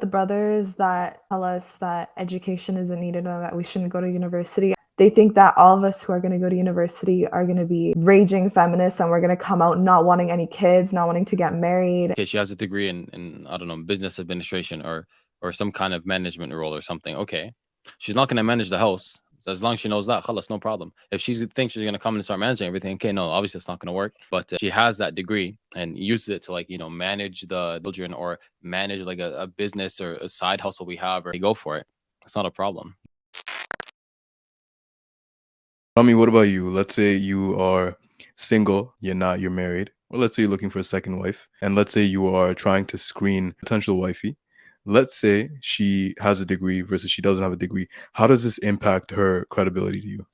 brothers that tell us that education isn't needed or that we shouldn't go to university, they think that all of us who are going to go to university are going to be raging feminists and we're going to come out not wanting any kids, not wanting to get married. Okay, she has a degree in I don't know, business administration or some kind of management role or something. Okay. She's not gonna manage the house. So as long as she knows that, khalas, no problem. If she thinks she's gonna come and start managing everything, okay, no, obviously it's not gonna work. But she has that degree and uses it to manage the children or manage like a business or a side hustle we have, or go for it. It's not a problem. Rami, what about you? Let's say you are single, you're married, or let's say you're looking for a second wife, and let's say you are trying to screen potential wifey. Let's say she has a degree versus she doesn't have a degree. How does this impact her credibility to you?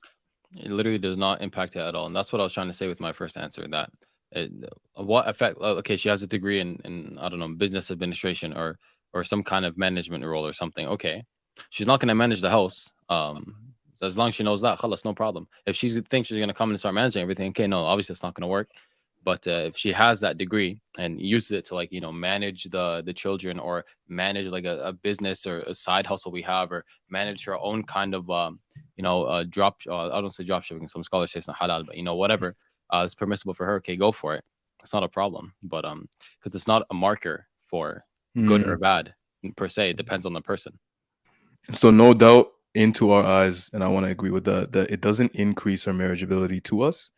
It literally does not impact it at all. And that's what I was trying to say with my first answer, that it, what effect, okay, she has a degree in I don't know, business administration or some kind of management role or something. Okay. She's not going to manage the house. So as long as she knows that, khalas, no problem. If she thinks she's going to come and start managing everything, okay, no, obviously it's not going to work. But if she has that degree and uses it to manage the children or manage like a business or a side hustle we have, or manage her own kind of drop, I don't say drop shipping, some scholars say it's not halal, but whatever is permissible for her, okay, go for it. It's not a problem. But because it's not a marker for good or bad per se, it depends on the person. So no doubt into our eyes, and I want to agree with that it doesn't increase our marriageability to us.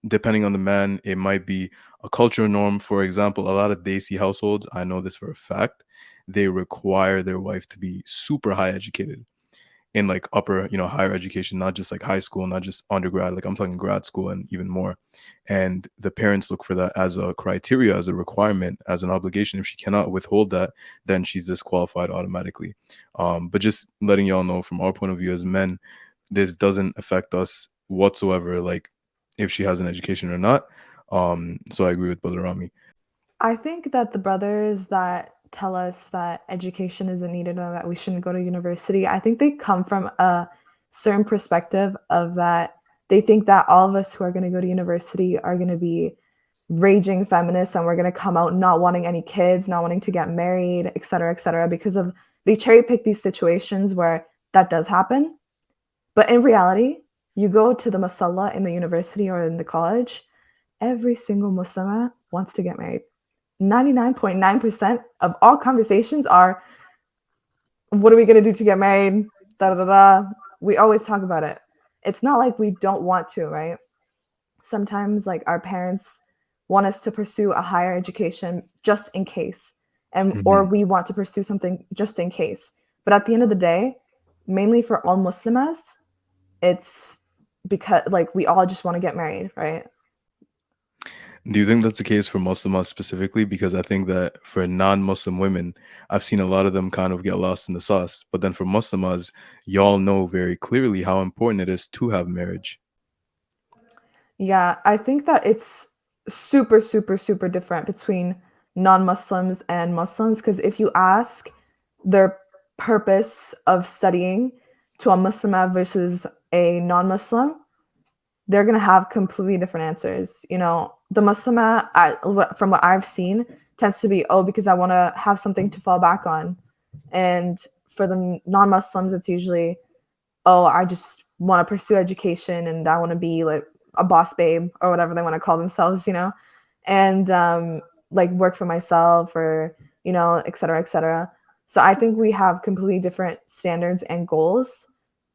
Depending on the man, it might be a cultural norm. For example, a lot of Desi households, I know this for a fact, they require their wife to be super high educated in like upper, higher education, not just like high school, not just undergrad, like I'm talking grad school and even more. And the parents look for that as a criteria, as a requirement, as an obligation. If she cannot withhold that, then she's disqualified automatically. But just letting y'all know from our point of view as men, this doesn't affect us whatsoever, like if she has an education or not. So I agree with Brother Rami. I think that the brothers that tell us that education isn't needed or that we shouldn't go to university, I think they come from a certain perspective of that they think that all of us who are going to go to university are going to be raging feminists and we're going to come out not wanting any kids, not wanting to get married, et cetera, because of they cherry pick these situations where that does happen. But in reality, you go to the masalla in the university or in the college, every single Muslimah wants to get married. 99.9% of all conversations are, what are we going to do to get married? Da, da, da. We always talk about it. It's not like we don't want to, right? Sometimes like our parents want us to pursue a higher education just in case, and or we want to pursue something just in case. But at the end of the day, mainly for all Muslimas, it's because like we all just want to get married, right? Do you think that's the case for Muslims specifically? Because I think that for non-Muslim women, I've seen a lot of them kind of get lost in the sauce. But then for Muslims, y'all know very clearly how important it is to have marriage. Yeah, I think that it's super, super, super different between non-Muslims and Muslims, because if you ask their purpose of studying to a Muslimah versus a non-Muslim, they're going to have completely different answers. The Muslimah, from what I've seen, tends to be, because I want to have something to fall back on. And for the non-Muslims, it's usually, I just want to pursue education and I want to be like a boss babe or whatever they want to call themselves, and like work for myself or, et cetera, et cetera. So I think we have completely different standards and goals.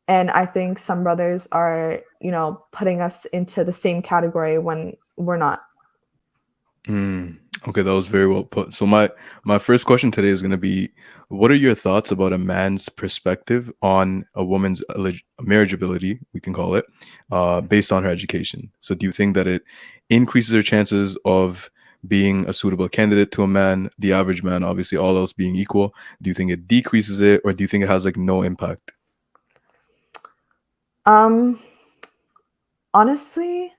And I think some brothers are, putting us into the same category when we're not. Okay, that was very well put. So my first question today is going to be, what are your thoughts about a man's perspective on a woman's marriageability, we can call it, based on her education? So do you think that it increases her chances of being a suitable candidate to a man, the average man, obviously all else being equal? Do you think it decreases it, or do you think it has like no impact? Honestly,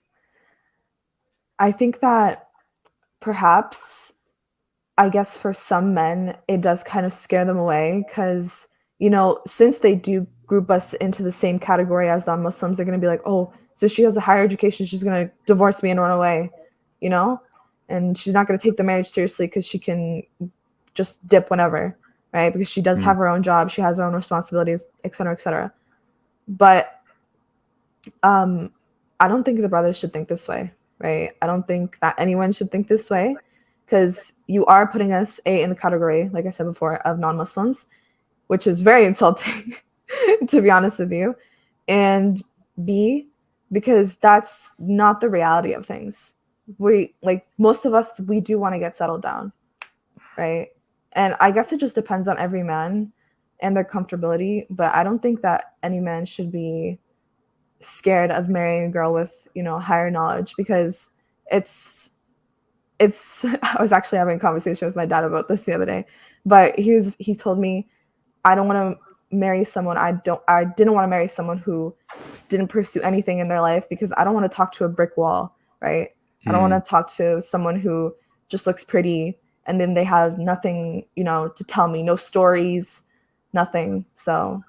I think that perhaps, I guess for some men, it does kind of scare them away because, since they do group us into the same category as non-Muslims, they're going to be like, so she has a higher education, she's going to divorce me and run away, and she's not going to take the marriage seriously because she can just dip whenever. right? Because she does have her own job, she has her own responsibilities, etc., etc. But I don't think the brothers should think this way, right? I don't think that anyone should think this way, because you are putting us in the category, like I said before, of non-Muslims, which is very insulting, to be honest with you. And B, because that's not the reality of things. We, like, most of us, we do want to get settled down, right? And I guess it just depends on every man and their comfortability, but I don't think that any man should be scared of marrying a girl with, you know, higher knowledge, because it's I was actually having a conversation with my dad about this the other day, but he told me, I don't want to marry someone, I didn't want to marry someone who didn't pursue anything in their life, because I don't want to talk to a brick wall, right? I don't want to talk to someone who just looks pretty and then they have nothing, you know, to tell me, no stories, nothing. So